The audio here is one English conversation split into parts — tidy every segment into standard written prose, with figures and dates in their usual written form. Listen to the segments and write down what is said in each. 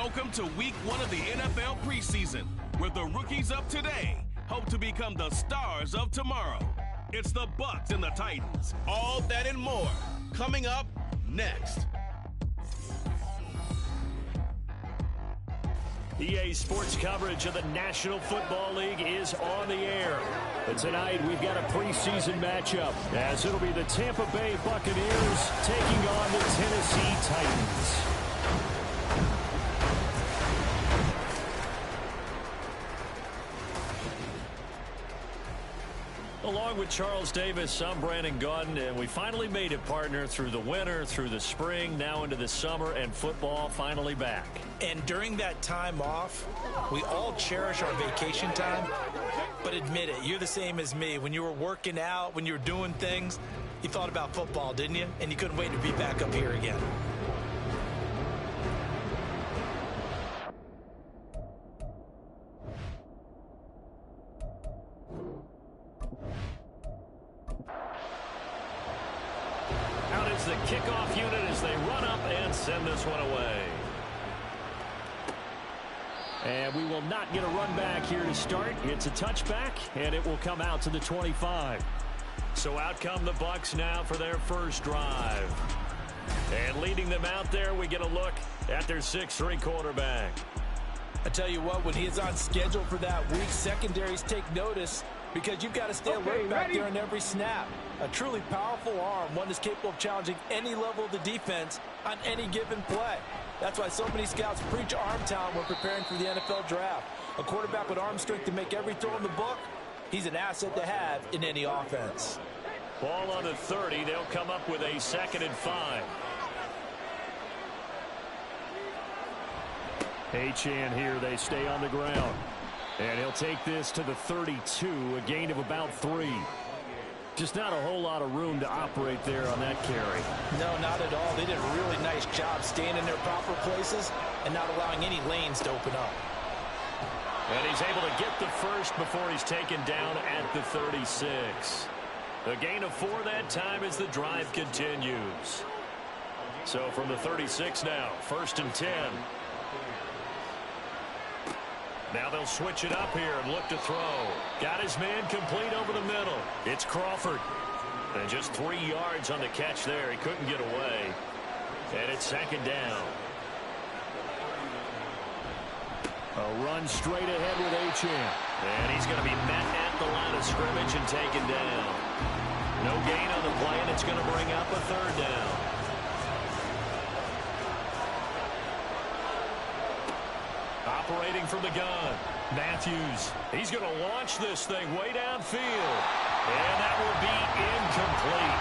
Welcome to week 1 of the NFL preseason, where the rookies of today hope to become the stars of tomorrow. It's the Bucs and the Titans. All that and more coming up next. EA Sports coverage of the National Football League is on the air. And tonight we've got a preseason matchup, as it'll be the Tampa Bay Buccaneers taking on the Tennessee Titans. Along with Charles Davis, I'm Brandon Gaudin, and we finally made it, partner, through the winter, through the spring, now into the summer, and football finally back. And during that time off, we all cherish our vacation time, but admit it, you're the same as me. When you were working out, when you were doing things, you thought about football, didn't you? And you couldn't wait to be back up here again. The kickoff unit as they run up and send this one away. And we will not get a run back here to start. It's a touchback, and it will come out to the 25. So out come the Bucs now for their first drive. And leading them out there, we get a look at their 6'3" quarterback. I tell you what, when he is on schedule for that week, secondaries take notice because you've got to stay alert back there in every snap. A truly powerful arm, one that's capable of challenging any level of the defense on any given play. That's why so many scouts preach arm talent when preparing for the NFL draft. A quarterback with arm strength to make every throw in the book, he's an asset to have in any offense. Ball on the 30. They'll come up with a 2nd and 5. Achane here. They stay on the ground. And he'll take this to the 32, a gain of about 3. Just not a whole lot of room to operate there on that carry. No, not at all. They did a really nice job staying in their proper places and not allowing any lanes to open up. And he's able to get the first before he's taken down at the 36. A gain of 4 that time as the drive continues. So from the 36 now, 1st and 10. Now they'll switch it up here and look to throw. Got his man complete over the middle. It's Crawford. And just 3 yards on the catch there. He couldn't get away. And it's 2nd down. A run straight ahead with Achane. And he's going to be met at the line of scrimmage and taken down. No gain on the play, and it's going to bring up a 3rd down. Operating from the gun, Matthews. He's going to launch this thing way downfield. And that will be incomplete.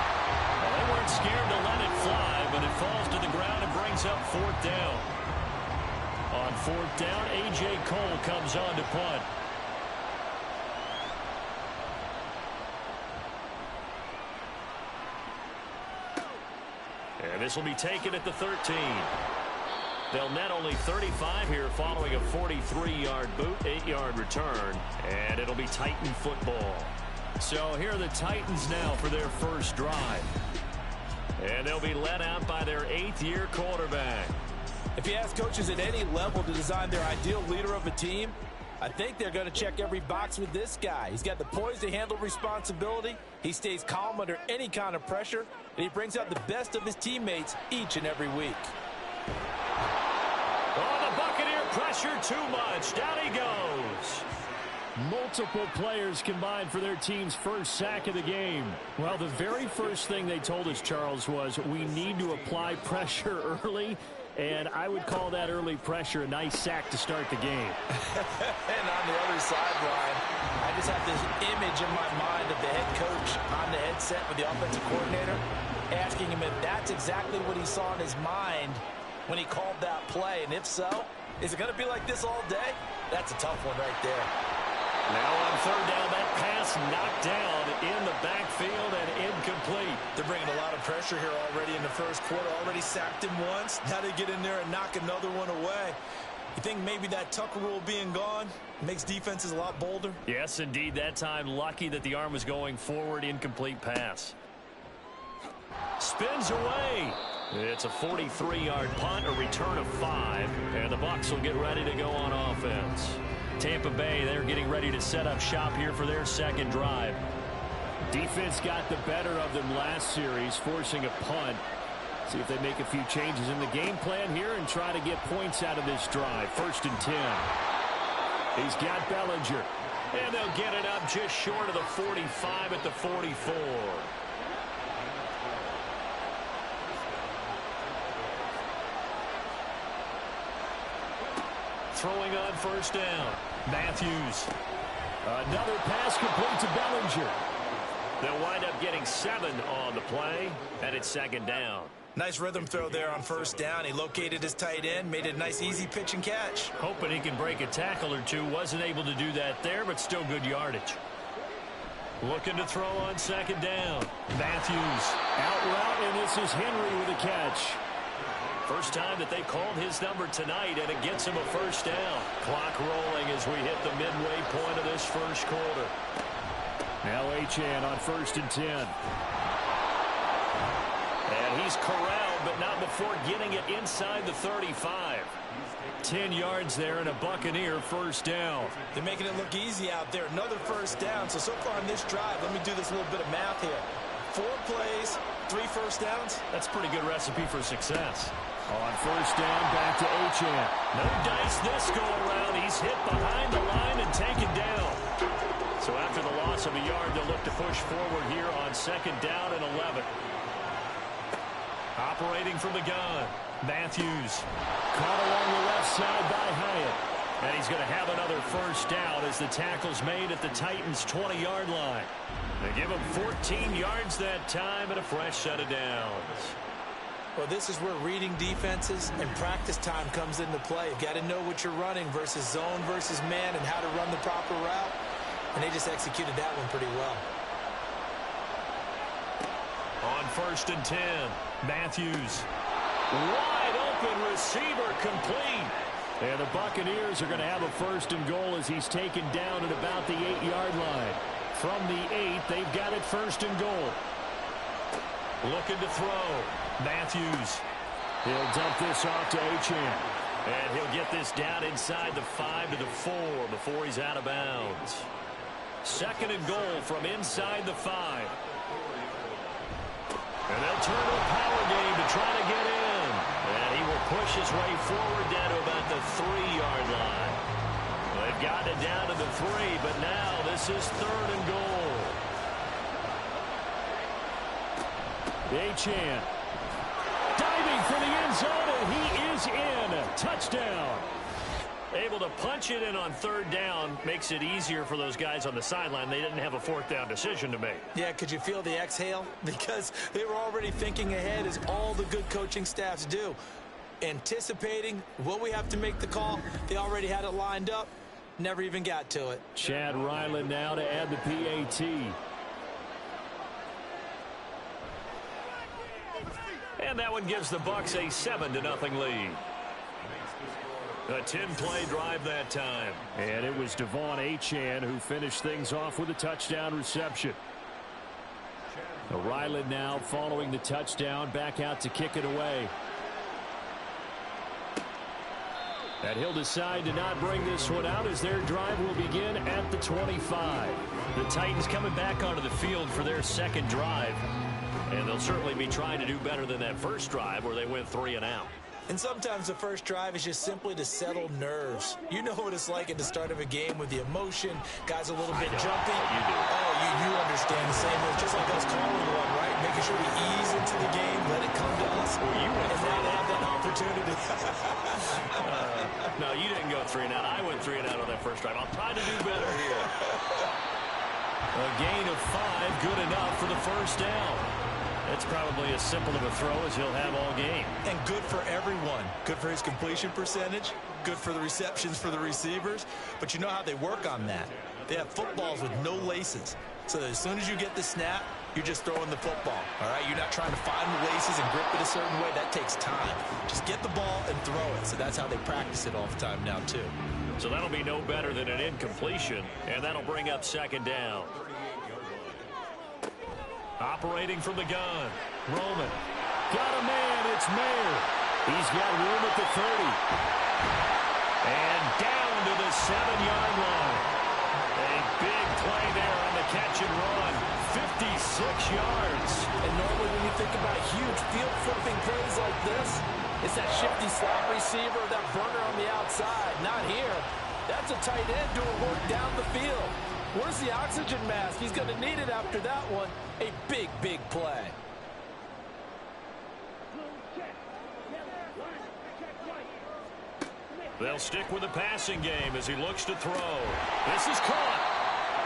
Well, they weren't scared to let it fly, but it falls to the ground and brings up 4th down. On 4th down, A.J. Cole comes on to punt. And this will be taken at the 13. They'll net only 35 here following a 43-yard boot, 8-yard return, and it'll be Titan football. So here are the Titans now for their first drive. And they'll be led out by their 8th-year quarterback. If you ask coaches at any level to design their ideal leader of a team, I think they're going to check every box with this guy. He's got the poise to handle responsibility. He stays calm under any kind of pressure, and he brings out the best of his teammates each and every week. Oh, the Buccaneer pressure too much. Down he goes. Multiple players combined for their team's first sack of the game. Well, the very first thing they told us, Charles, was we need to apply pressure early, and I would call that early pressure a nice sack to start the game. And on the other sideline, I just have this image in my mind of the head coach on the headset with the offensive coordinator, asking him if that's exactly what he saw in his mind when he called that play. And if so, is it going to be like this all day? That's a tough one right there. Now on 3rd down, that pass knocked down in the backfield and incomplete. They're bringing a lot of pressure here already in the first quarter. Already sacked him once. Now they get in there and knock another one away. You think maybe that Tucker rule being gone makes defenses a lot bolder? Yes, indeed. That time, lucky that the arm was going forward. Incomplete pass. Spins away. It's a 43-yard punt, a return of 5, and the Bucs will get ready to go on offense. Tampa Bay, they're getting ready to set up shop here for their second drive. Defense got the better of them last series, forcing a punt. See if they make a few changes in the game plan here and try to get points out of this drive. 1st and 10. He's got Bellinger. And they'll get it up just short of the 45 at the 44. Throwing on 1st down. Matthews. Another pass complete to Bellinger. They'll wind up getting 7 on the play, and it's 2nd down. Nice rhythm throw there on 1st down. He located his tight end, made it a nice easy pitch and catch. Hoping he can break a tackle or two. Wasn't able to do that there, but still good yardage. Looking to throw on 2nd down. Matthews. Out route, and this is Henry with a catch. First time that they called his number tonight, and it gets him a 1st down. Clock rolling as we hit the midway point of this 1st quarter. Now Achane on 1st and 10. And he's corralled, but not before getting it inside the 35. 10 yards there and a Buccaneer 1st down. They're making it look easy out there. Another 1st down. So far in this drive, let me do this little bit of math here. 4 plays, 3 1st downs. That's a pretty good recipe for success. On 1st down, back to Achane. No dice this go around. He's hit behind the line and taken down. So after the loss of a yard, they'll look to push forward here on 2nd down and 11. Operating from the gun, Matthews. Caught along the left side by Hyatt. And he's going to have another 1st down as the tackle's made at the Titans' 20-yard line. They give him 14 yards that time and a fresh set of downs. Well, this is where reading defenses and practice time comes into play. You've got to know what you're running versus zone versus man and how to run the proper route. And they just executed that one pretty well. On 1st and 10, Matthews. Wide open receiver complete. And the Buccaneers are going to have a 1st and goal as he's taken down at about the 8-yard line. From the 8, they've got it 1st and goal. Looking to throw. Matthews. He'll dump this off to Achane. And he'll get this down inside the 5 to the 4 before he's out of bounds. 2nd and goal from inside the 5. And they'll turn to a power game to try to get in. And he will push his way forward down to about the 3-yard line. They've gotten it down to the 3, but now this is 3rd and goal. Achane. Diving for the end zone, and he is in. Touchdown. Able to punch it in on 3rd down makes it easier for those guys on the sideline. They didn't have a 4th down decision to make. Yeah, could you feel the exhale? Because they were already thinking ahead, as all the good coaching staffs do. Anticipating, will we have to make the call? They already had it lined up. Never even got to it. Chad Ryland now to add the PAT. And that one gives the Bucs a 7-0 lead. A 10-play drive that time. And it was Devon Achane who finished things off with a touchdown reception. Ryland now following the touchdown, back out to kick it away. And he'll decide to not bring this one out as their drive will begin at the 25. The Titans coming back onto the field for their 2nd drive. And they'll certainly be trying to do better than that 1st drive where they went 3 and out. And sometimes the 1st drive is just simply to settle nerves. You know what it's like at the start of a game with the emotion. Guys a little bit jumpy. You do. Oh, you understand the same. It's just like us calling one, right? Making sure we ease into the game, let it come to us. Well, you went and not have that opportunity. No, you didn't go 3 and out. I went 3 and out on that 1st drive. I'll try to do better here. A gain of 5, good enough for the 1st down. It's probably as simple of a throw as he'll have all game. And good for everyone. Good for his completion percentage. Good for the receptions for the receivers. But you know how they work on that. They have footballs with no laces. So that as soon as you get the snap, you're just throwing the football. All right? You're not trying to find the laces and grip it a certain way. That takes time. Just get the ball and throw it. So that's how they practice it all the time now, too. So that'll be no better than an incompletion. And that'll bring up 2nd down. Operating from the gun, Roman. got a man. It's Mayer. He's got room at the 30. And down to the 7-yard line. A big play there on the catch and run. 56 yards. And normally when you think about huge field-flipping plays like this, it's that shifty slot receiver, that burner on the outside. Not here. That's a tight end doing work down the field. Where's the oxygen mask? He's going to need it after that one. A big, big play. They'll stick with the passing game as he looks to throw. This is caught.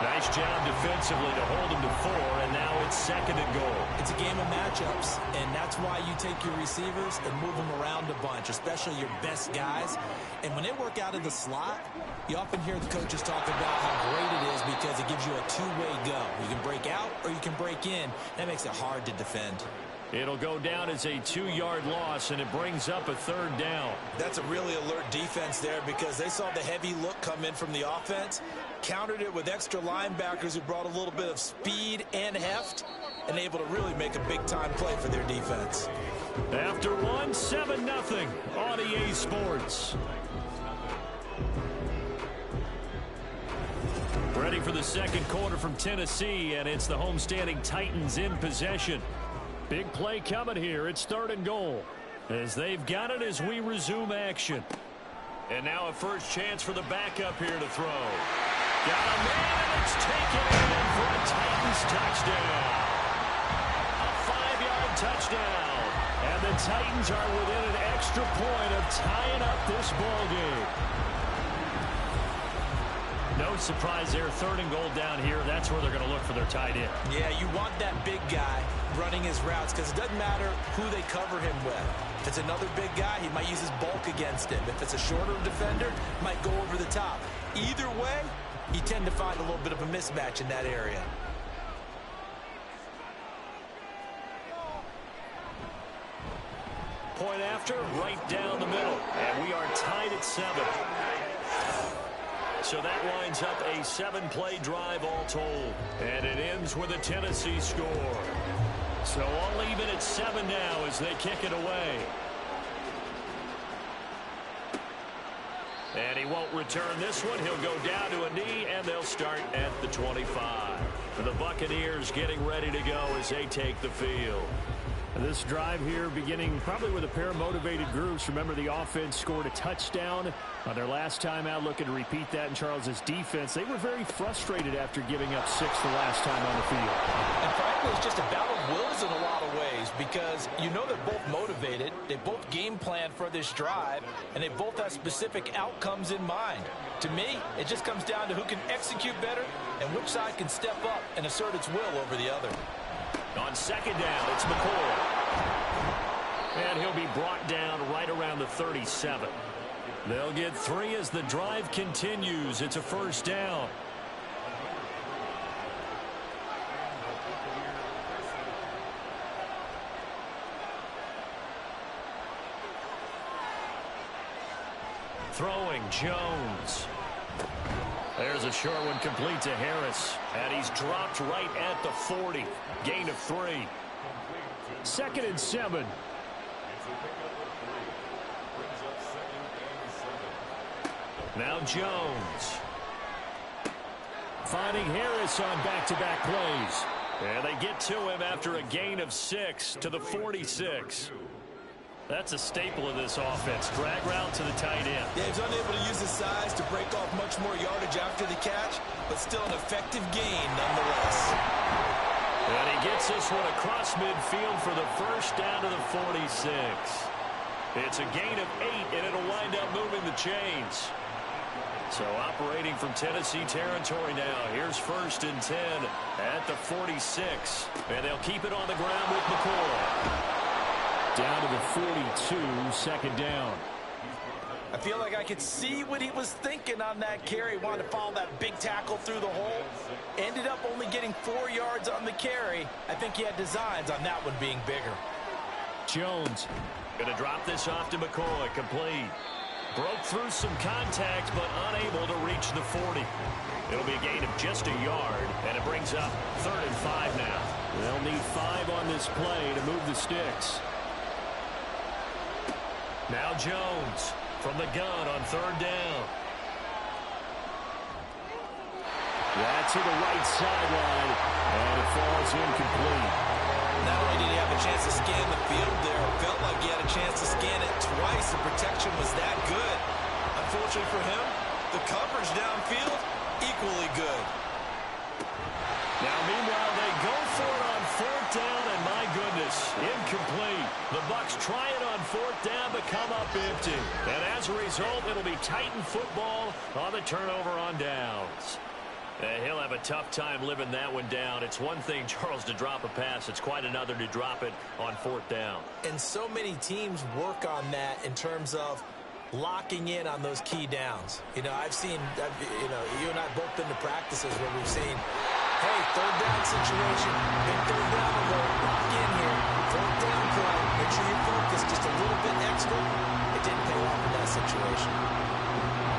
Nice job defensively to hold him to 4, and now it's 2nd and goal. It's a game of matchups, and that's why you take your receivers and move them around a bunch, especially your best guys. And when they work out of the slot, you often hear the coaches talk about how great it is because it gives you a two-way go. You can break out or you can break in. That makes it hard to defend. It'll go down as a 2-yard loss, and it brings up a 3rd down. That's a really alert defense there because they saw the heavy look come in from the offense, countered it with extra linebackers who brought a little bit of speed and heft, and able to really make a big-time play for their defense. After 1, 7-0 on EA Sports. Ready for the 2nd quarter from Tennessee, and it's the homestanding Titans in possession. Big play coming here. It's 3rd and goal as they've got it as we resume action. And now a first chance for the backup here to throw. Got a man, and it's taken in for a Titans touchdown. A 5-yard touchdown. And the Titans are within an extra point of tying up this ball game. No surprise there. 3rd and goal down here. That's where they're going to look for their tight end. Yeah, you want that big guy running his routes because it doesn't matter who they cover him with. If it's another big guy, he might use his bulk against him. If it's a shorter defender, he might go over the top. Either way, you tend to find a little bit of a mismatch in that area. Point after, right down the middle. And we are tied at 7. So that lines up a 7-play drive all told. And it ends with a Tennessee score. So all even at 7 now as they kick it away. And he won't return this one. He'll go down to a knee, and they'll start at the 25. The Buccaneers getting ready to go as they take the field. This drive here beginning probably with a pair of motivated groups. Remember, the offense scored a touchdown on their last time out, looking to repeat that in Charles's defense. They were very frustrated after giving up 6 the last time on the field. And frankly, it's just a battle of wills in a lot of ways because you know they're both motivated. They both game plan for this drive, and they both have specific outcomes in mind. To me, it just comes down to who can execute better and which side can step up and assert its will over the other. On 2nd down, it's McCoy. And he'll be brought down right around the 37. They'll get 3 as the drive continues. It's a 1st down. Throwing Jones. There's a short one complete to Harris. And he's dropped right at the 40. Gain of 3. 2nd and 7. Now Jones. Finding Harris on back-to-back plays. And they get to him after a gain of 6 to the 46. That's a staple of this offense. Drag route to the tight end. Yeah, he's unable to use his size to break off much more yardage after the catch, but still an effective gain nonetheless. And he gets this one across midfield for the 1st down to the 46. It's a gain of 8, and it'll wind up moving the chains. So operating from Tennessee territory now. Here's 1st and 10 at the 46. And they'll keep it on the ground with McCoy. Down to the 42, 2nd down. I feel like I could see what he was thinking on that carry. Wanted to follow that big tackle through the hole. Ended up only getting 4 yards on the carry. I think he had designs on that one being bigger. Jones. Going to drop this off to McCoy. Complete. Broke through some contact, but unable to reach the 40. It'll be a gain of just a yard, and it brings up 3rd and 5 now. They'll need 5 on this play to move the sticks. Now Jones from the gun on third down. That's to the right sideline, and it falls incomplete. Not only did he have a chance to scan the field there, it felt like he had a chance to scan it twice. The protection was that good. Unfortunately for him, the coverage downfield, equally good. Now, meanwhile, they go for it on fourth down, and my goodness, incomplete. The Bucs try it on fourth down, but come up empty. And as a result, it'll be Titan football on the turnover on downs. He'll have a tough time living that one down. It's one thing, Charles, to drop a pass. It's quite another to drop it on fourth down. And so many teams work on that in terms of locking in on those key downs. You know, you and I both been to practices where we've seen, hey, third down situation, big third down alert, lock in here, fourth down play, make sure you focus just a little bit extra. It didn't pay off in that situation.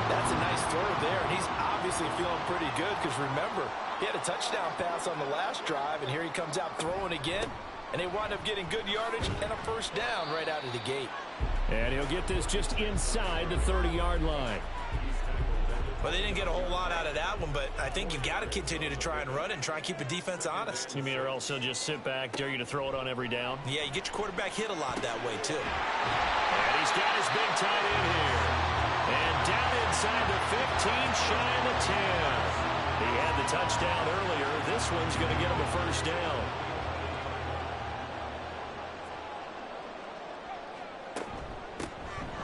That's a nice throw there, and he's obviously feeling pretty good because remember, he had a touchdown pass on the last drive, and here he comes out throwing again, and they wind up getting good yardage and a first down right out of the gate. And he'll get this just inside the 30-yard line. Well, they didn't get a whole lot out of that one, but I think you've got to continue to try and run it and try and keep the defense honest. You mean or else he'll just sit back, dare you to throw it on every down? Yeah, you get your quarterback hit a lot that way, too. And he's got his big tight end here. And down inside the 15, shy of the 10. He had the touchdown earlier. This one's going to get him a first down.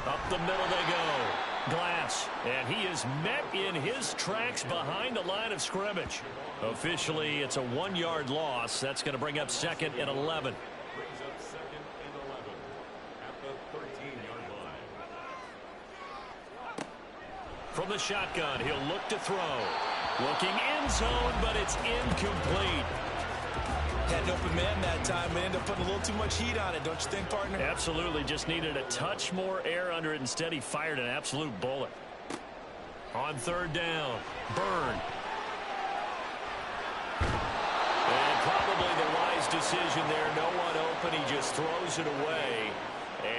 Up the middle they go. Glass, and he is met in his tracks behind the line of scrimmage. Officially, it's a 1-yard loss. That's going to bring up 2nd and 11. From the shotgun, he'll look to throw. Looking end zone, but it's incomplete. Had an open man that time. They ended up putting a little too much heat on it, don't you think, partner? Absolutely. Just needed a touch more air under it. Instead, he fired an absolute bullet. On third down, Byrne. And probably the wise decision there. No one open. He just throws it away.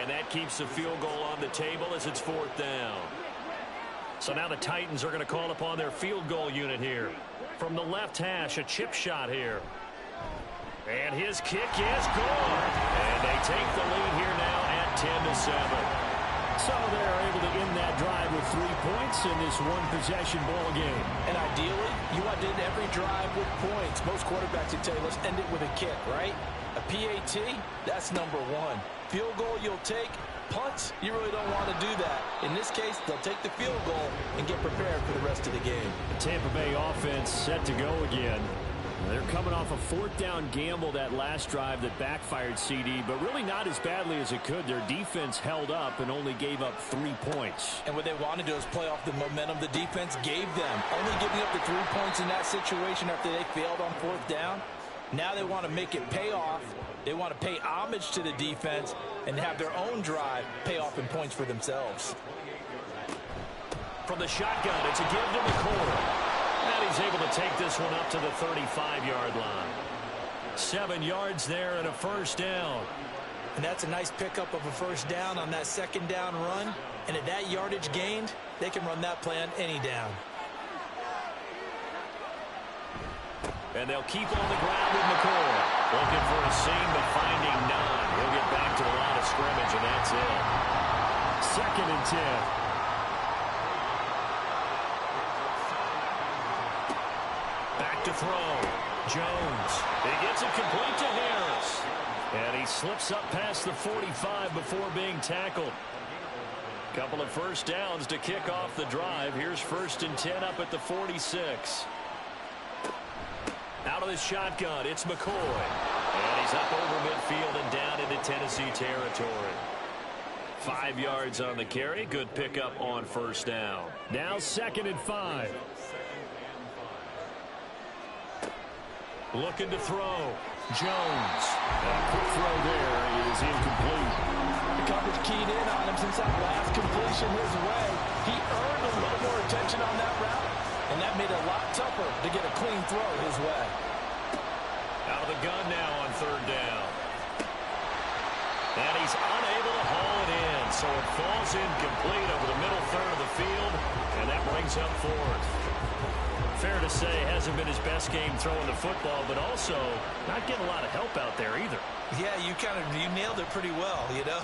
And that keeps the field goal on the table as it's fourth down. So now the Titans are going to call upon their field goal unit here. From the left hash, a chip shot here. And his kick is good. And they take the lead here now at 10-7. So they're able to end that drive with 3 points in this one-possession ball game. And ideally, you want to end every drive with points. Most quarterbacks would tell you, let's end it with a kick, right? A PAT, that's number one. Field goal you'll take. Punts, you really don't want to do that. In this case, they'll take the field goal and get prepared for the rest of the game. The Tampa Bay offense set to go again. They're coming off a fourth down gamble that last drive that backfired CD, but really not as badly as it could. Their defense held up and only gave up 3 points. And what they want to do is play off the momentum the defense gave them. Only giving up the 3 points in that situation after they failed on fourth down. Now they want to make it pay off. They want to pay homage to the defense and have their own drive pay off in points for themselves. From the shotgun, it's a give to McCoy. And he's able to take this one up to the 35-yard line. 7 yards there and a first down. And that's a nice pickup of a first down on that second down run. And at that yardage gained, they can run that play on any down. And they'll keep on the ground with McCoy. Looking for a seam, but finding none. He'll get back to the line of scrimmage, and that's it. 2nd and 10. Back to throw. Jones. He gets it complete to Harris. And he slips up past the 45 before being tackled. Couple of first downs to kick off the drive. Here's 1st and 10 up at the 46. Out of the shotgun, it's McCoy. And he's up over midfield and down into Tennessee territory. 5 yards on the carry. Good pickup on first down. Now 2nd and 5. Looking to throw. Jones. And a quick throw there is incomplete. The coverage keyed in on him since that last completion his way. He earned a little more attention on that route, and that made it a lot tougher to get a clean throw his way. Out of the gun now on third down. And he's unable to haul it in. So it falls incomplete over the middle third of the field, and that brings up fourth. Fair to say, hasn't been his best game throwing the football, but also not getting a lot of help out there either. Yeah, you nailed it pretty well, you know.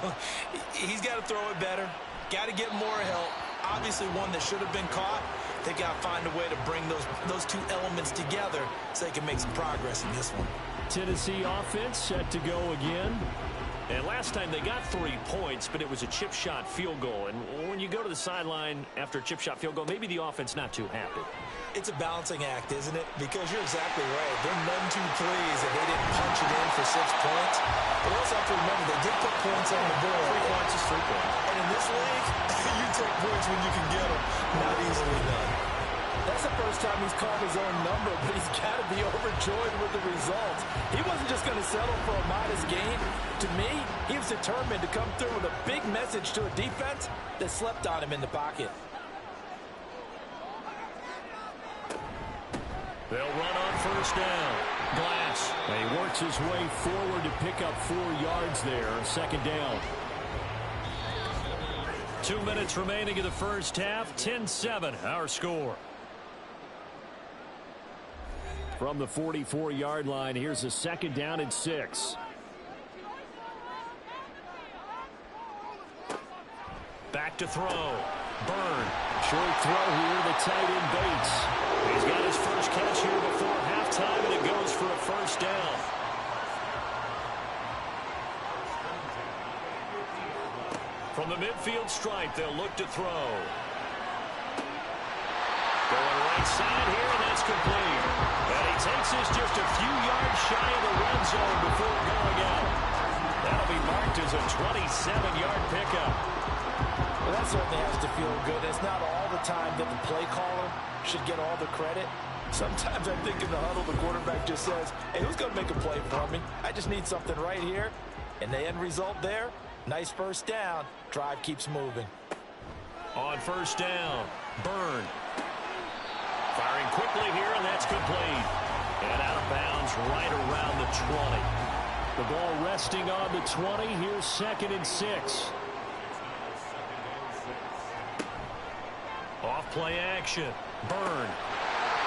He's got to throw it better, got to get more help. Obviously one that should have been caught. They got to find a way to bring those two elements together so they can make some progress in this one. Tennessee offense set to go again. And last time they got 3 points, but it was a chip shot field goal. And when you go to the sideline after a chip shot field goal, maybe the offense not too happy. It's a balancing act, isn't it? Because you're exactly right. They're none too pleased that they didn't punch it in for 6 points. But also have to remember, they did put points on the board. 3 points is 3 points. And in this league, you take points when you can get them. Not easily done. That's the first time he's called his own number, but he's got to be overjoyed with the results. He wasn't just going to settle for a modest gain. To me, he was determined to come through with a big message to a defense that slept on him in the pocket. They'll run on first down. Glass. And he works his way forward to pick up 4 yards there. Second down. 2 minutes remaining in the first half. 10-7, our score. From the 44-yard line, here's a second down and 6. Back to throw. Burn. Short throw here, the tight end Bates. He's got his first catch here before halftime, and it goes for a first down. From the midfield stripe, they'll look to throw. Going right side here, and that's complete. And he takes this just a few yards shy of the red zone before going out. That'll be marked as a 27-yard pickup. Well, that certainly has to feel good. It's not all the time that the play caller should get all the credit. Sometimes I think in the huddle, the quarterback just says, hey, who's going to make a play for me? I just need something right here. And the end result there, nice first down. Drive keeps moving. On first down, Burn. Firing quickly here, and that's complete. And out of bounds right around the 20. The ball resting on the 20. Here's second and 6. Off play action. Burn.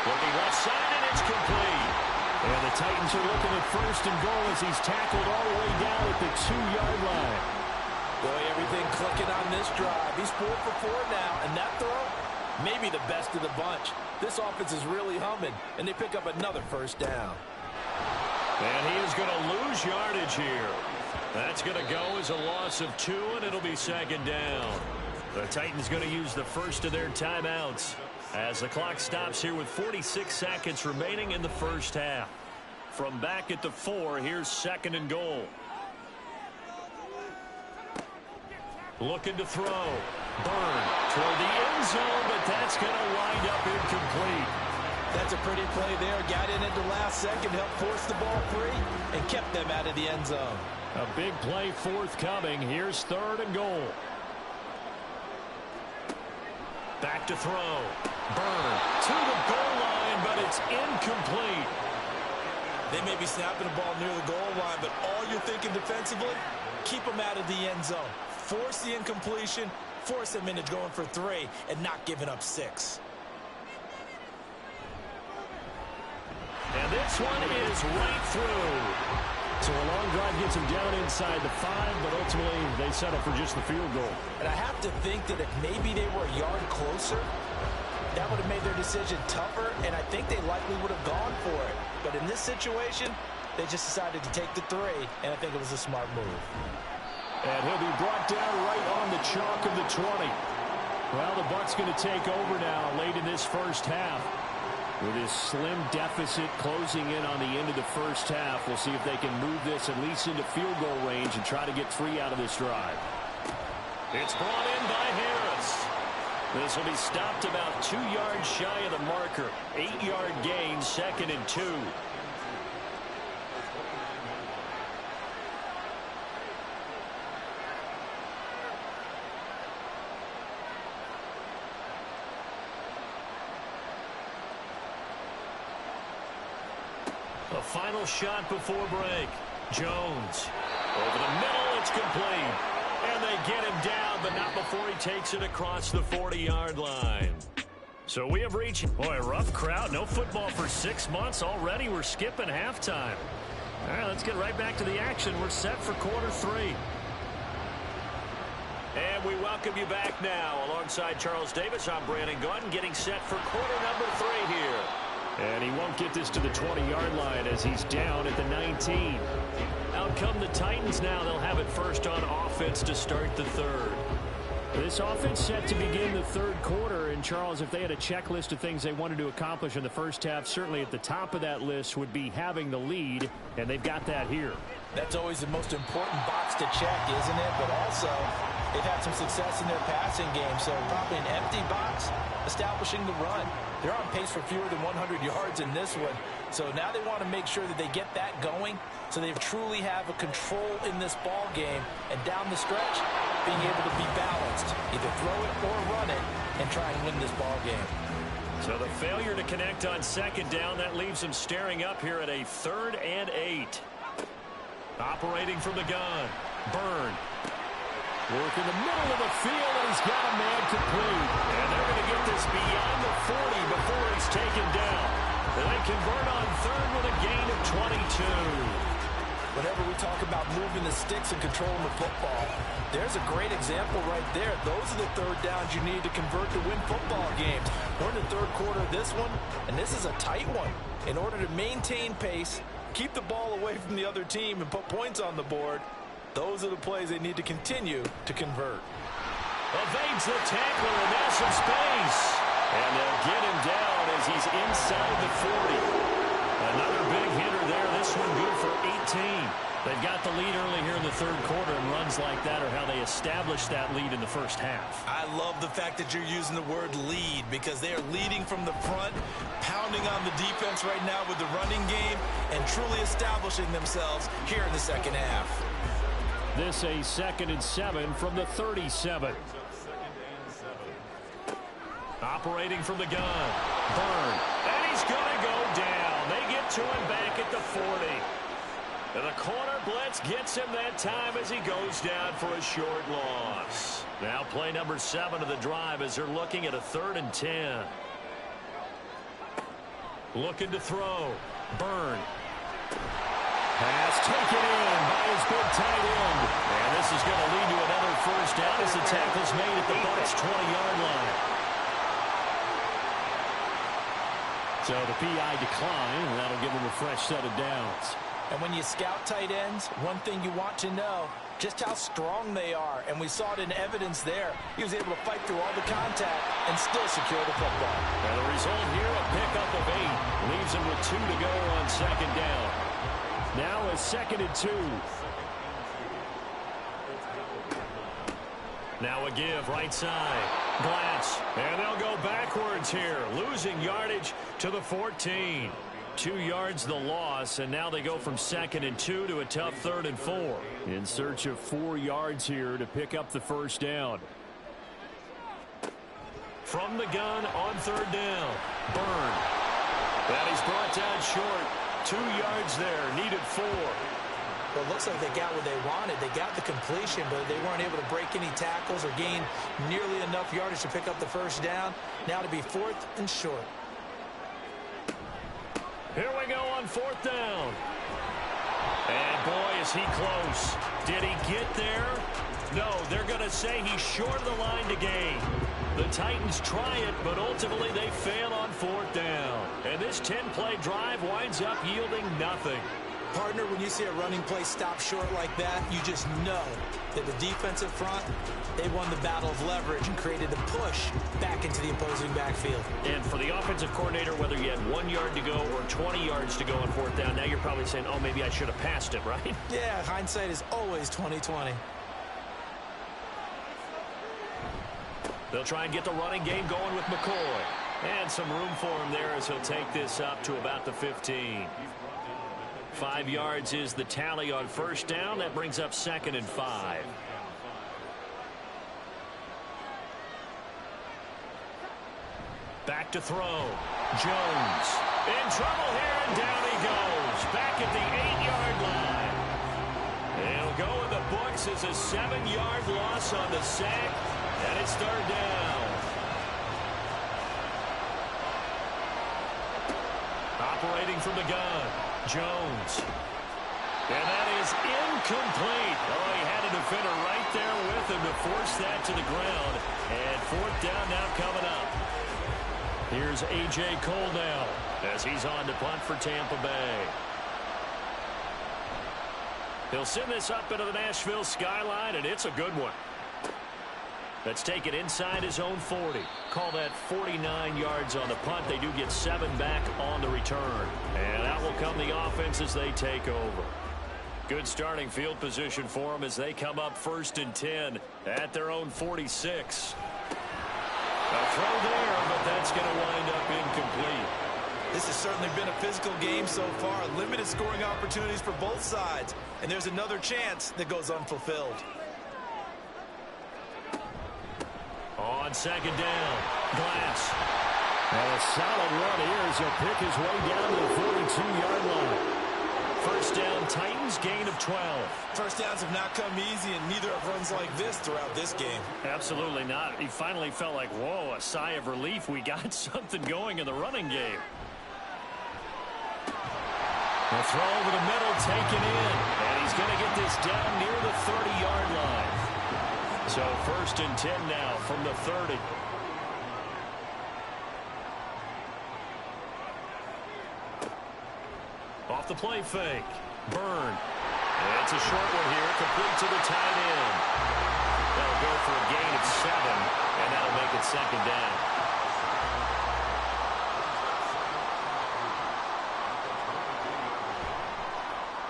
Looking left side, and it's complete. And the Titans are looking at first and goal as he's tackled all the way down at the 2-yard line. Boy, everything clicking on this drive. He's 4 for 4 now, and that throw, maybe the best of the bunch. This offense is really humming, and they pick up another first down. And he is going to lose yardage here. That's going to go as a loss of 2, and it'll be second down. The Titans going to use the first of their timeouts as the clock stops here with 46 seconds remaining in the first half. From back at the 4, here's second and goal. Looking to throw. Burn toward the end zone, but that's going to wind up incomplete. That's a pretty play there. Got in at the last second, helped force the ball free, and kept them out of the end zone. A big play forthcoming. Here's third and goal. Back to throw. Burn to the goal line, but it's incomplete. They may be snapping the ball near the goal line, but all you're thinking defensively, keep them out of the end zone. Force the incompletion, force them into going for 3, and not giving up 6. And this one is right through. So a long drive gets him down inside the 5, but ultimately they settle for just the field goal. And I have to think that if maybe they were a yard closer, that would have made their decision tougher, and I think they likely would have gone for it. But in this situation, they just decided to take the 3, and I think it was a smart move. And he'll be brought down right on the chalk of the 20. Well, the Bucs going to take over now late in this first half. With his slim deficit closing in on the end of the first half, we'll see if they can move this at least into field goal range and try to get 3 out of this drive. It's brought in by Harris. This will be stopped about 2 yards shy of the marker. 8-yard gain, second and 2. A final shot before break. Jones. Over the middle, it's complete. And they get him down, but not before he takes it across the 40-yard line. So we have reached, boy, a rough crowd. No football for 6 months already. We're skipping halftime. All right, let's get right back to the action. We're set for quarter 3. And we welcome you back now. Alongside Charles Davis, I'm Brandon Gordon, getting set for quarter number 3 here. And he won't get this to the 20-yard line as he's down at the 19. Out come the Titans now. They'll have it first on offense to start the third. This offense set to begin the third quarter. And, Charles, if they had a checklist of things they wanted to accomplish in the first half, certainly at the top of that list would be having the lead, and they've got that here. That's always the most important box to check, isn't it? But also, they've had some success in their passing game, so probably an empty box, establishing the run. They're on pace for fewer than 100 yards in this one, so now they want to make sure that they get that going so they truly have a control in this ball game, and down the stretch, being able to be balanced, either throw it or run it, and try and win this ball game. So the failure to connect on second down, that leaves them staring up here at a 3rd and 8. Operating from the gun, Byrne. Work in the middle of the field, and he's got a man complete. And they're going to get this beyond the 40 before he's taken down. And they convert on 3rd with a gain of 22. Whenever we talk about moving the sticks and controlling the football, there's a great example right there. Those are the third downs you need to convert to win football games. We're in the third quarter of this one, and this is a tight one. In order to maintain pace, keep the ball away from the other team, and put points on the board, those are the plays they need to continue to convert. Evades the tackler, and there's some space. And they'll get him down as he's inside the 40. Another big hitter there. This one good for 18. They've got the lead early here in the third quarter, and runs like that are how they establish that lead in the first half. I love the fact that you're using the word lead, because they are leading from the front, pounding on the defense right now with the running game, and truly establishing themselves here in the second half. This a 2nd and 7 from the 37. Operating from the gun, Byrne, and he's going to go down. They get to him back at the 40. And the corner blitz gets him that time as he goes down for a short loss. Now play number 7 of the drive as they're looking at a 3rd and 10. Looking to throw, Byrne. Pass taken in by his big tight end. And this is going to lead to another first down as the tackle's made at the Bucs' 20-yard line. So the PI decline, and that'll give him a fresh set of downs. And when you scout tight ends, one thing you want to know, just how strong they are. And we saw it in evidence there. He was able to fight through all the contact and still secure the football. And the result here, a pickup of 8. Leaves him with 2 to go on second down. Now a 2nd and 2. Now a give, right side. Glass. And they'll go backwards here, losing yardage to the 14. 2 yards the loss, and now they go from 2nd and 2 to a tough 3rd and 4. In search of 4 yards here to pick up the first down. From the gun on 3rd down, Byrne. That is brought down short. 2 yards there, needed 4. Well, it looks like they got what they wanted. They got the completion, but they weren't able to break any tackles or gain nearly enough yardage to pick up the first down. Now to be 4th and short. Here we go on 4th down. And boy, is he close. Did he get there? No, they're going to say he's short of the line to gain. The Titans try it, but ultimately they fail on 4th down. And this 10-play drive winds up yielding nothing. Partner, when you see a running play stop short like that, you just know that the defensive front, they won the battle of leverage and created the push back into the opposing backfield. And for the offensive coordinator, whether you had 1 yard to go or 20 yards to go on 4th down, now you're probably saying, oh, maybe I should have passed it, right? Yeah, hindsight is always 20/20. They'll try and get the running game going with McCoy. And some room for him there as he'll take this up to about the 15. 5 yards is the tally on 1st down. That brings up 2nd and 5. Back to throw. Jones in trouble here, and down he goes. Back at the 8-yard line. He'll go with a books as a 7-yard loss on the sack, and it's third down. Operating from the gun, Jones. And that is incomplete. Oh, he had a defender right there with him to force that to the ground. And fourth down now coming up. Here's A.J. Cole now as he's on to punt for Tampa Bay. He'll send this up into the Nashville skyline, and it's a good one. Let's take it inside his own 40. Call that 49 yards on the punt. They do get 7 back on the return. And out will come the offense as they take over. Good starting field position for them as they come up 1st and 10 at their own 46. A throw there, but that's going to wind up incomplete. This has certainly been a physical game so far. Limited scoring opportunities for both sides. And there's another chance that goes unfulfilled. On 2nd down, Glass. And a solid run here as he'll pick his way down to the 42-yard line. 1st down, Titans, gain of 12. First downs have not come easy, and neither have runs like this throughout this game. Absolutely not. He finally felt like, whoa, a sigh of relief. We got something going in the running game. The throw over the middle, taken in. And he's going to get this down near the 30-yard line. So 1st and 10 now from the 30. Off the play fake. Byrne. It's a short one here, complete to the tight end. They'll go for a gain of 7, and that'll make it 2nd down.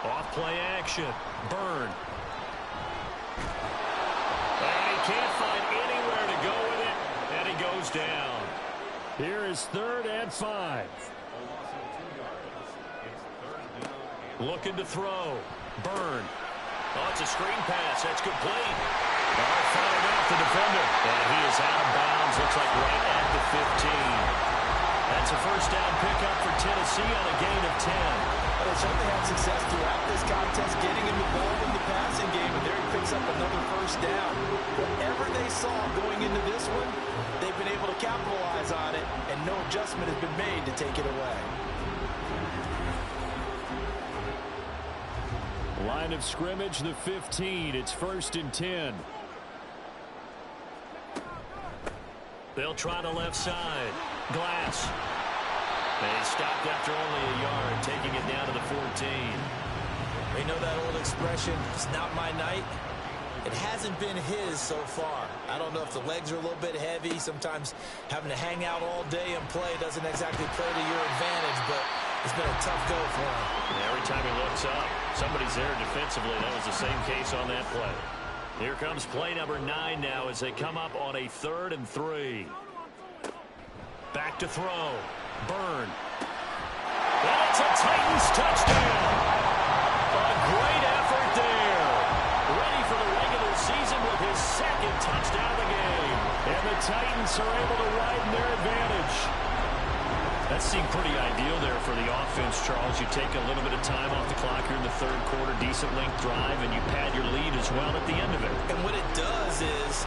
Off play action. Byrne. And he can't find anywhere to go with it, and he goes down. Here is 3rd and 5. Looking to throw. Byrne. Oh, it's a screen pass. That's complete. Oh, fired off the defender. And he is out of bounds. Looks like right at the 15. That's a 1st down pickup for Tennessee on a gain of 10. But they certainly had success throughout this contest, getting him involved in the passing game, and there he picks up another 1st down. Whatever they saw going into this one, they've been able to capitalize on it, and no adjustment has been made to take it away. Line of scrimmage, the 15. It's 1st and 10. They'll try the left side. Glass. They stopped after only a yard, taking it down to the 14. We know that old expression, it's not my night. It hasn't been his so far. I don't know if the legs are a little bit heavy. Sometimes having to hang out all day and play doesn't exactly play to your advantage, but it's been a tough go for him. And every time he looks up, somebody's there defensively. That was the same case on that play. Here comes play number 9 now as they come up on a 3rd and 3. Back to throw. Byrne. That's a Titans touchdown. A great effort there. Ready for the regular season with his 2nd touchdown of the game. And the Titans are able to widen their advantage. That seemed pretty ideal there for the offense, Charles. You take a little bit of time off the clock here in the 3rd quarter, decent length drive, and you pad your lead as well at the end of it. And what it does is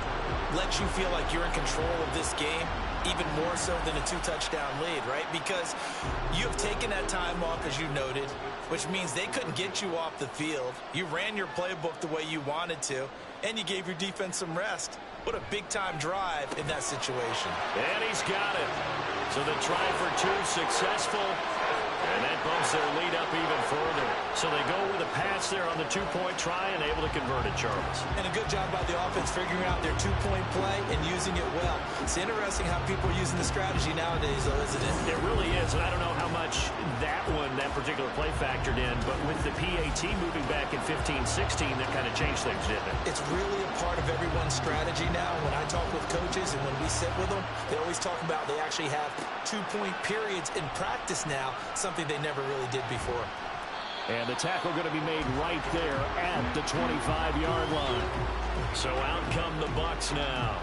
let you feel like you're in control of this game, even more so than a 2-touchdown lead, right? Because you have taken that time off, as you noted, which means they couldn't get you off the field. You ran your playbook the way you wanted to, and you gave your defense some rest. What a big-time drive in that situation. And he's got it. So the try for 2 successful, and that bumps their lead up even further. So they go with a pass there on the 2-point try and able to convert it, Charles. And a good job by the offense figuring out their 2-point play and using it well. It's interesting how people are using the strategy nowadays, though, isn't it? It really is, and I don't know how much that particular play factored in, but with the PAT moving back in 15-16, that kind of changed things, didn't it? It's really a part of everyone's strategy now. When I talk with coaches and when we sit with them, they always talk about they actually have 2-point periods in practice now, something they never really did before. And the tackle going to be made right there at the 25-yard line. So out come the Bucs now.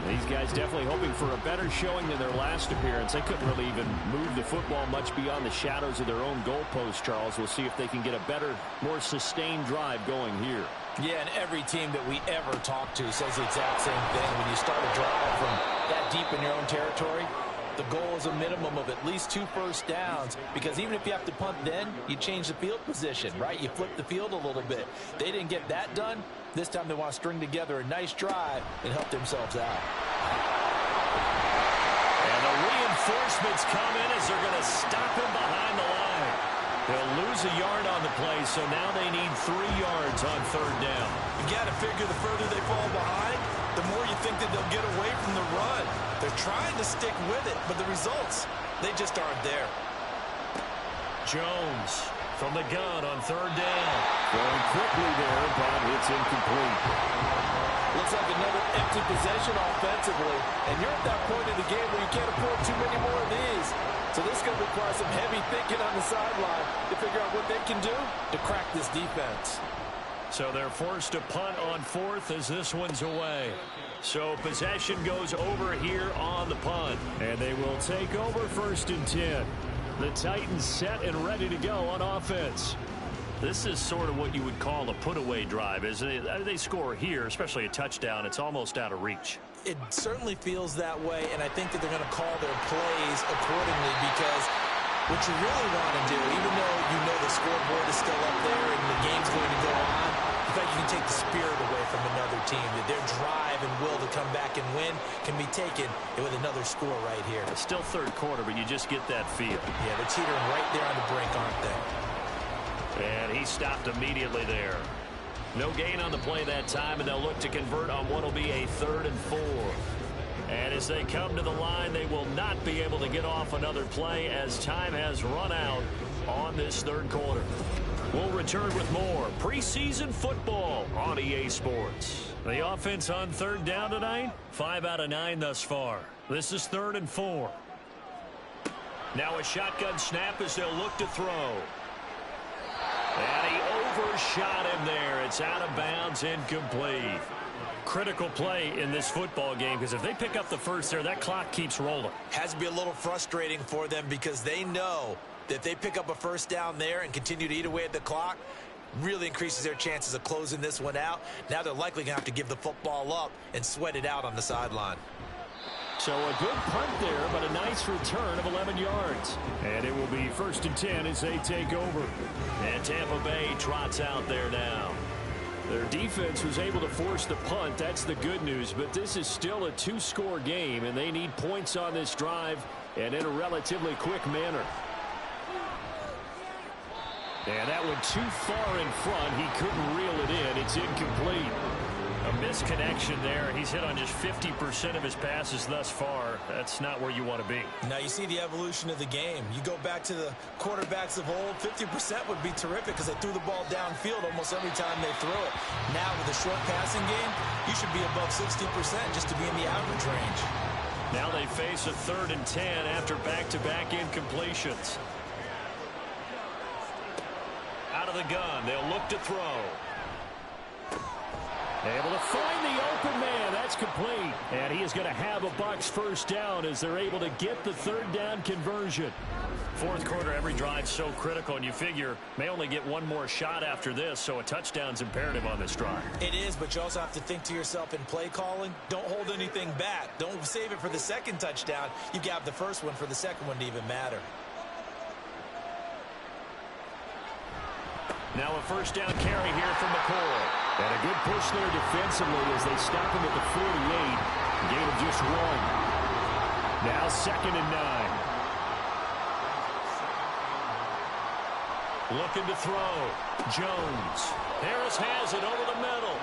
These guys definitely hoping for a better showing than their last appearance. They couldn't really even move the football much beyond the shadows of their own goalpost, Charles. We'll see if they can get a better, more sustained drive going here. Yeah, and every team that we ever talk to says the exact same thing. When you start a drive from that deep in your own territory, the goal is a minimum of at least 2 first downs, because even if you have to punt then, you change the field position, right? You flip the field a little bit. They didn't get that done. This time they want to string together a nice drive and help themselves out. And the reinforcements come in as they're going to stop him behind the line. They'll lose a yard on the play, so now they need 3 yards on 3rd down. You got to figure the further they fall behind, the more you think that they'll get away from the run. They're trying to stick with it, but the results, they just aren't there. Jones from the gun on 3rd down. Going quickly there, but it's incomplete. Looks like another empty possession offensively, and you're at that point in the game where you can't afford too many more of these. So this is going to require some heavy thinking on the sideline to figure out what they can do to crack this defense. So they're forced to punt on 4th as this one's away. So possession goes over here on the punt. And they will take over 1st and 10. The Titans set and ready to go on offense. This is sort of what you would call a put-away drive, isn't it? They score here, especially a touchdown. It's almost out of reach. It certainly feels that way, and I think that they're going to call their plays accordingly, because what you really want to do, even though you know the scoreboard is still up there and the game's going to go on, in fact, you can take the spirit away from another team, that their drive and will to come back and win can be taken with another score right here. It's still 3rd quarter, but you just get that feel. Yeah, they're teetering right there on the brink, aren't they? And he stopped immediately there. No gain on the play that time, and they'll look to convert on what will be a 3rd and 4. And as they come to the line, they will not be able to get off another play as time has run out on this 3rd quarter. We'll return with more preseason football on EA Sports. The offense on 3rd down tonight, 5 out of 9 thus far. This is 3rd and 4. Now a shotgun snap as they'll look to throw. And he overshot him there. It's out of bounds, incomplete. Critical play in this football game, because if they pick up the first there, that clock keeps rolling. Has to be a little frustrating for them, because they know that if they pick up a first down there and continue to eat away at the clock, really increases their chances of closing this one out. Now they're likely going to have to give the football up and sweat it out on the sideline. So a good punt there, but a nice return of 11 yards. And it will be 1st and 10 as they take over. And Tampa Bay trots out there now. Their defense was able to force the punt. That's the good news. But this is still a 2-score game, and they need points on this drive and in a relatively quick manner. And that one too far in front. He couldn't reel it in. It's incomplete. A misconnection there. He's hit on just 50% of his passes thus far. That's not where you want to be. Now you see the evolution of the game. You go back to the quarterbacks of old, 50% would be terrific because they threw the ball downfield almost every time they threw it. Now with a short passing game, you should be above 60% just to be in the average range. Now they face a 3rd and 10 after back-to-back incompletions. Out of the gun, they'll look to throw. Able to find the open man. That's complete. And he is going to have a Bucs first down as they're able to get the 3rd down conversion. 4th quarter, every drive so critical, and you figure may only get one more shot after this, so a touchdown's imperative on this drive. It is, but you also have to think to yourself in play calling, don't hold anything back. Don't save it for the 2nd touchdown. You got the first one for the 2nd one to even matter. Now a first down carry here from McCoy. And a good push there defensively as they stop him at the 48. Gain of just 1. Now 2nd and 9. Looking to throw. Jones. Harris has it over the middle.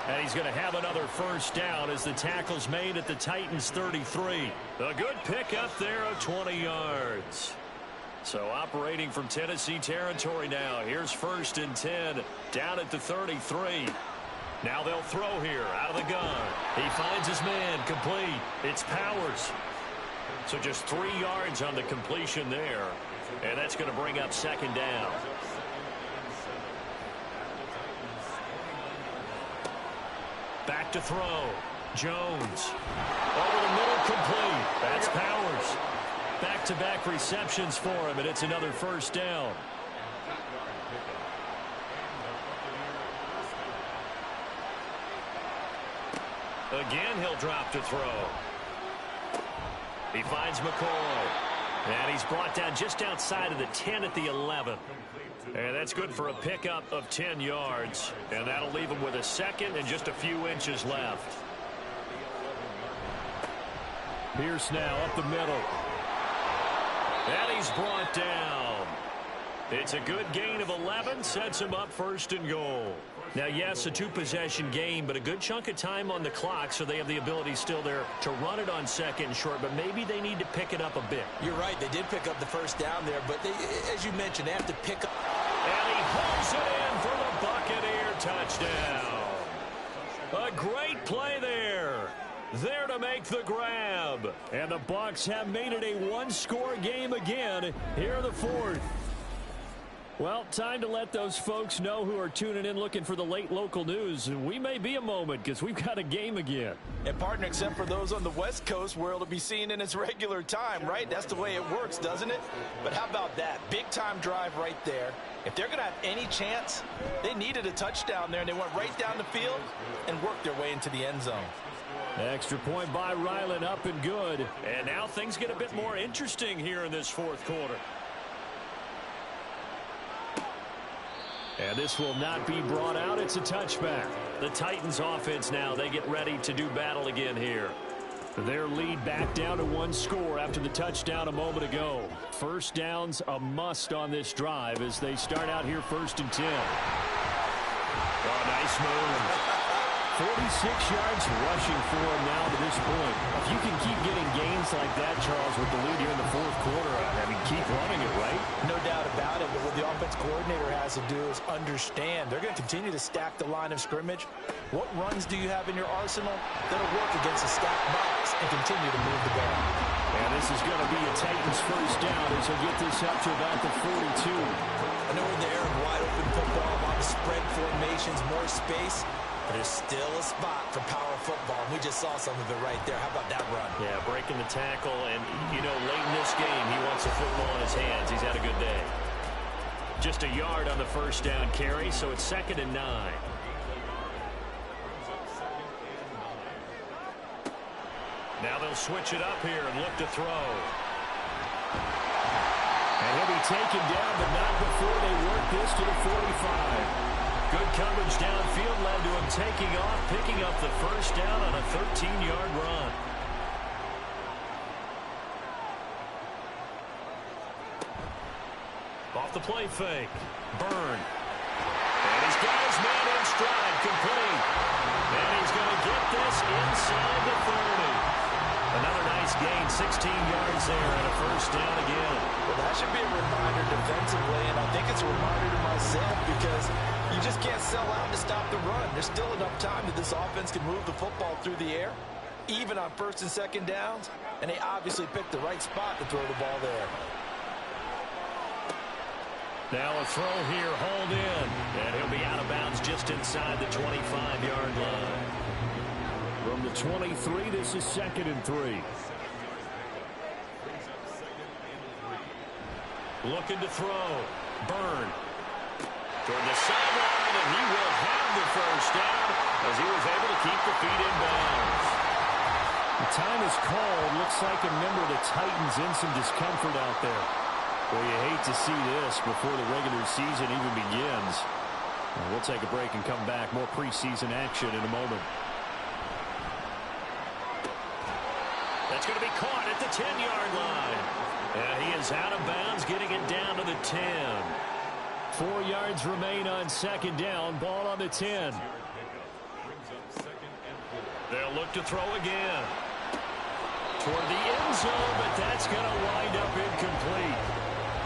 And he's going to have another first down as the tackle's made at the Titans 33. A good pickup there of 20 yards. So operating from Tennessee territory now. Here's 1st and 10 down at the 33. Now they'll throw here out of the gun. He finds his man complete. It's Powers. So just 3 yards on the completion there. And that's going to bring up 2nd down. Back to throw. Jones. Over the middle, complete. That's Powers. Back-to-back receptions for him, and it's another first down. Again, he'll drop to throw. He finds McCoy. And he's brought down just outside of the 10 at the 11. And that's good for a pickup of 10 yards. And that'll leave him with a second and just a few inches left. Pierce now up the middle. And he's brought down. It's a good gain of 11, sets him up 1st and goal. Now, yes, a 2-possession game, but a good chunk of time on the clock, so they have the ability still there to run it on 2nd and short, but maybe they need to pick it up a bit. You're right, they did pick up the 1st down there, but they, as you mentioned, they have to pick up. And he holds it in for the Buccaneer touchdown. A great play there. There to make the grab. And the Bucs have made it a 1-score game again here in the 4th. Well, time to let those folks know who are tuning in looking for the late local news. We may be a moment because we've got a game again. And, partner, except for those on the West Coast where it'll be seen in its regular time, right? That's the way it works, doesn't it? But how about that? Big-time drive right there. If they're going to have any chance, they needed a touchdown there, and they went right down the field and worked their way into the end zone. Extra point by Ryland, up and good. And now things get a bit more interesting here in this 4th quarter. And this will not be brought out. It's a touchback. The Titans offense now, they get ready to do battle again here. Their lead back down to 1 score after the touchdown a moment ago. 1st downs a must on this drive as they start out here 1st and 10. Oh, nice move. 46 yards rushing for him now to this point. If you can keep getting gains like that, Charles, with the lead here in the 4th quarter, I mean, keep running it, right? No doubt about it, but what the offense coordinator has to do is understand. They're going to continue to stack the line of scrimmage. What runs do you have in your arsenal that'll work against a stacked box and continue to move the ball? And this is going to be a Titans 1st down as he'll get this up to about the 42. I know in the air of wide open football, a lot of spread formations, more space. But there's still a spot for power football. We just saw some of it right there. How about that run? Yeah, breaking the tackle. And, you know, late in this game, he wants the football in his hands. He's had a good day. Just a yard on the 1st down carry, so it's 2nd and 9. Now they'll switch it up here and look to throw. And he'll be taken down, but not before they work this to the 45. Good coverage downfield led to him taking off, picking up the 1st down on a 13-yard run. Off the play fake. Burn. And he's got his man in stride, complete. And he's going to get this inside the 30. Another nice gain, 16 yards there, and a 1st down again. Well, that should be a reminder defensively, and I think it's a reminder to myself because you just can't sell out to stop the run. There's still enough time that this offense can move the football through the air, even on 1st and 2nd downs, and they obviously picked the right spot to throw the ball there. Now a throw here, hauled in, and he'll be out of bounds just inside the 25-yard line. From the 23, this is 2nd and 3. Looking to throw. Burn. Toward the sideline, and he will have the 1st down as he was able to keep the feet in bounds. The time is called. Looks like a member of the Titans in some discomfort out there. Well, you hate to see this before the regular season even begins. We'll take a break and come back. More preseason action in a moment. That's going to be caught at the 10-yard line. And he is out of bounds, getting it down to the 10. 4 yards remain on 2nd down. Ball on the 10. They'll look to throw again. Toward the end zone, but that's going to wind up incomplete.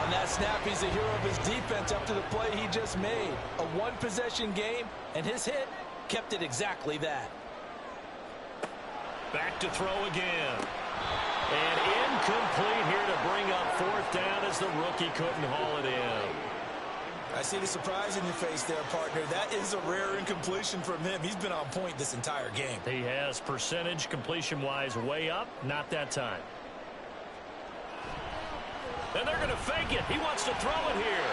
On that snap, he's a hero of his defense up to the play he just made. A 1-possession game, and his hit kept it exactly that. Back to throw again. And incomplete here to bring up 4th down as the rookie couldn't haul it in. I see the surprise in your face there, partner. That is a rare incompletion from him. He's been on point this entire game. He has percentage completion-wise way up. Not that time. And they're going to fake it. He wants to throw it here.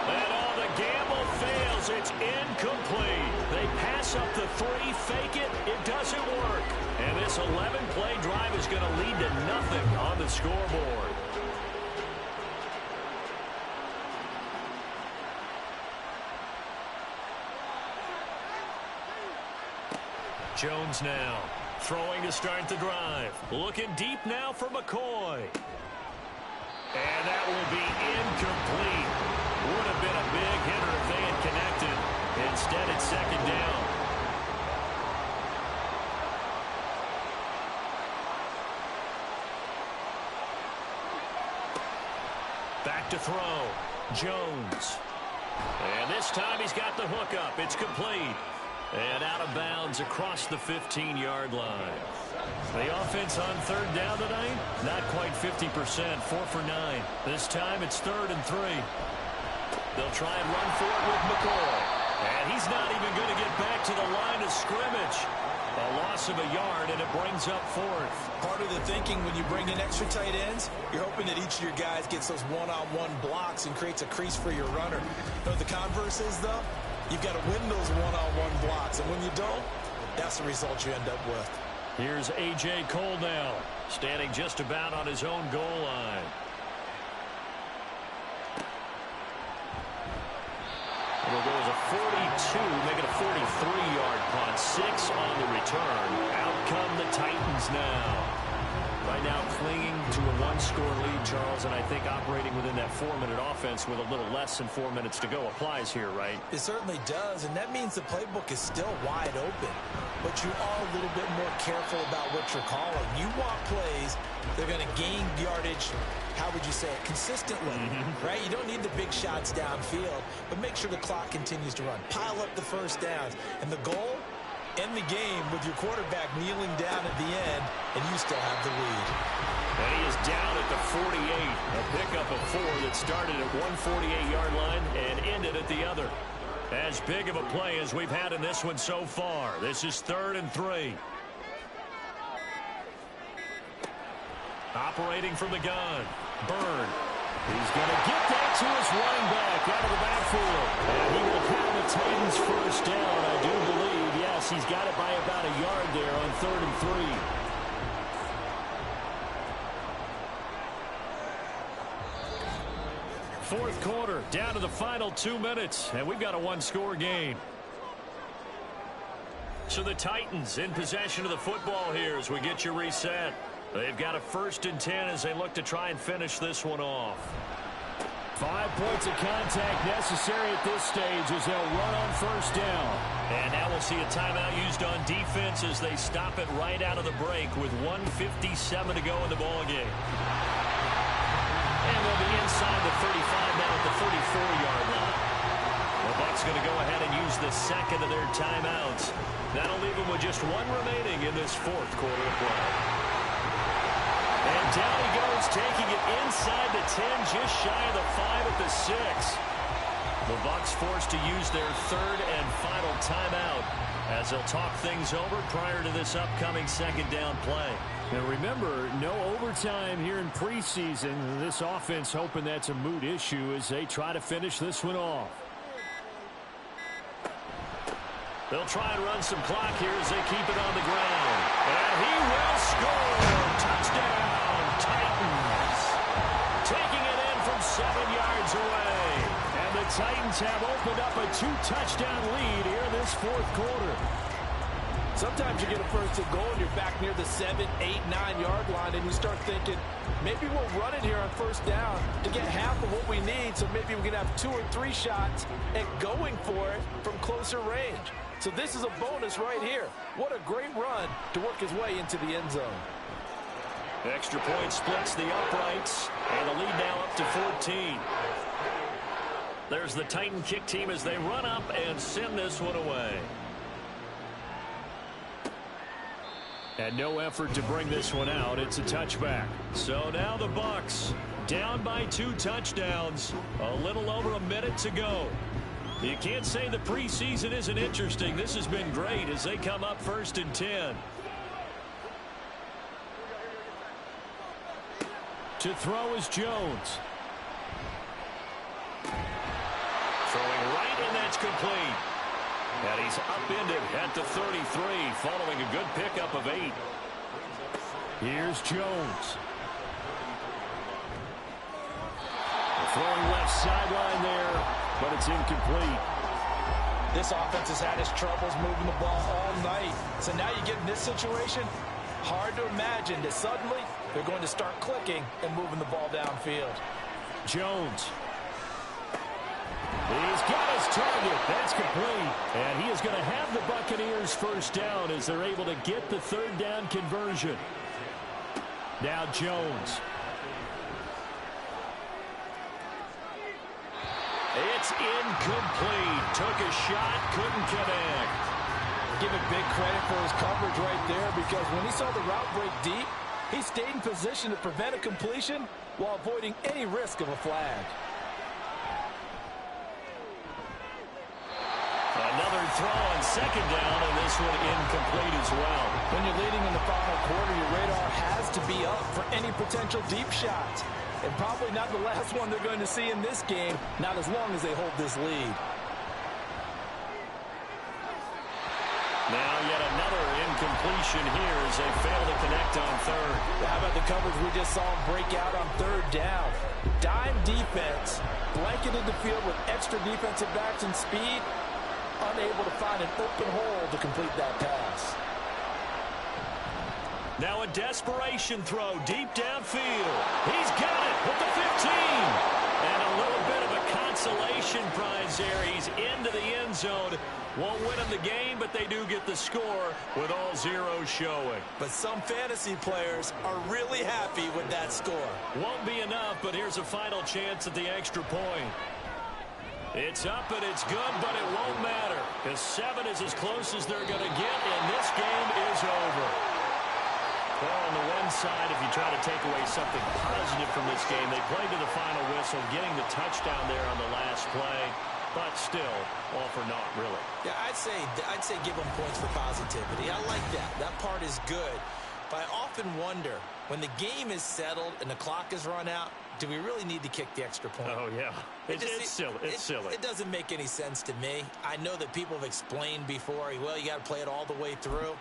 And the gamble fails. It's incomplete. They pass up the 3, fake it. It doesn't doesn't work. And this 11-play drive is going to lead to nothing on the scoreboard. Jones now throwing to start the drive. Looking deep now for McCoy. And that will be incomplete. Would have been a big hitter if they had connected. Instead, it's second down. Back to throw. Jones. And this time he's got the hook up. It's complete. And out of bounds across the 15-yard line. The offense on third down tonight, not quite 50%, 4 for 9. This time it's 3rd and 3. They'll try and run for it with McCoy. And he's not even going to get back to the line of scrimmage. A loss of a yard, and it brings up 4th. Part of the thinking when you bring in extra tight ends, you're hoping that each of your guys gets those one-on-one blocks and creates a crease for your runner. You know, the converse is, though, you've got to win those one-on-one blocks, and when you don't, that's the result you end up with. Here's A.J. Cole now, standing just about on his own goal line. It'll go as a 42, make it a 43-yard punt. 6 on the return. Out come the Titans now. Right now clinging to a 1-score lead, Charles, and I think operating within that 4-minute offense with a little less than 4 minutes to go applies here, right? It certainly does, and that means the playbook is still wide open. But you are a little bit more careful about what you're calling. You want plays that are going to gain yardage, how would you say it, consistently, right? You don't need the big shots downfield, but make sure the clock continues to run. Pile up the first downs, and the goal, end the game with your quarterback kneeling down at the end, and you still have the lead. And he is down at the 48. A pickup of 4 that started at one 48-yard line and ended at the other. As big of a play as we've had in this one so far. This is 3rd and 3. Operating from the gun. Byrne. He's going to get that to his running back out of the backfield. And he will have the Titans first down, I do believe. Yes, he's got it by about a yard there on 3rd and 3. Fourth quarter, down to the final 2 minutes, and we've got a 1-score game. So the Titans in possession of the football here as we get you reset. They've got a 1st and 10 as they look to try and finish this one off. 5 points of contact necessary at this stage as they'll run on 1st down. And now we'll see a timeout used on defense as they stop it right out of the break with 1:57 to go in the ballgame. And they'll be inside the 35 now at the 34-yard line. The Bucs going to go ahead and use the second of their timeouts. That'll leave them with just 1 remaining in this 4th quarter of play. And down he goes, taking it inside the 10, just shy of the 5 at the 6. The Bucs forced to use their 3rd and final timeout as they'll talk things over prior to this upcoming 2nd down play. Now remember, no overtime here in preseason. This offense hoping that's a moot issue as they try to finish this one off. They'll try and run some clock here as they keep it on the ground. And he will score! Touchdown, Titans! Taking it in from 7 yards away. And the Titans have opened up a 2-touchdown lead here in this 4th quarter. Sometimes you get a 1st and goal and you're back near the 7, 8, 9-yard line and you start thinking, maybe we'll run it here on 1st down to get half of what we need, so maybe we can have 2 or 3 shots at going for it from closer range. So this is a bonus right here. What a great run to work his way into the end zone. Extra point splits the uprights, and the lead now up to 14. There's the Titan kick team as they run up and send this one away. And no effort to bring this one out. It's a touchback. So now the Bucs down by 2 touchdowns. A little over a minute to go. You can't say the preseason isn't interesting. This has been great as they come up 1st and 10. To throw is Jones. Throwing right, and that's complete. And he's upended at the 33 following a good pickup of 8. Here's Jones. Throwing left sideline there, but it's incomplete. This offense has had its troubles moving the ball all night. So now you get in this situation, hard to imagine that suddenly they're going to start clicking and moving the ball downfield. Jones. He's got his target. That's complete. And he is going to have the Buccaneers first down as they're able to get the third down conversion. Now Jones. It's incomplete. Took a shot, couldn't connect. Give him big credit for his coverage right there, because when he saw the route break deep, he stayed in position to prevent a completion while avoiding any risk of a flag. Another throw on second down, and this one incomplete as well. When you're leading in the final quarter, your radar has to be up for any potential deep shots. And probably not the last one they're going to see in this game, not as long as they hold this lead. Now yet another incompletion here as they fail to connect on third. How about the coverage we just saw him break out on third down? Dime defense, blanketed the field with extra defensive backs and speed, unable to find an open hole to complete that pass. Now a desperation throw deep downfield. He's got it with the 15. And a little bit of a consolation prize there. He's into the end zone. Won't win him the game, but they do get the score with all zeros showing. But some fantasy players are really happy with that score. Won't be enough, but here's a final chance at the extra point. It's up and it's good, but it won't matter. Because 7 is as close as they're going to get, and this game is over. Well, on the one side, if you try to take away something positive from this game, they played to the final whistle, getting the touchdown there on the last play, but still, all for naught, really. Yeah, I'd say give them points for positivity. I like that. That part is good. But I often wonder, when the game is settled and the clock is run out, do we really need to kick the extra point? Oh, yeah. It's silly. It's silly. It doesn't make any sense to me. I know that people have explained before, well, you got to play it all the way through.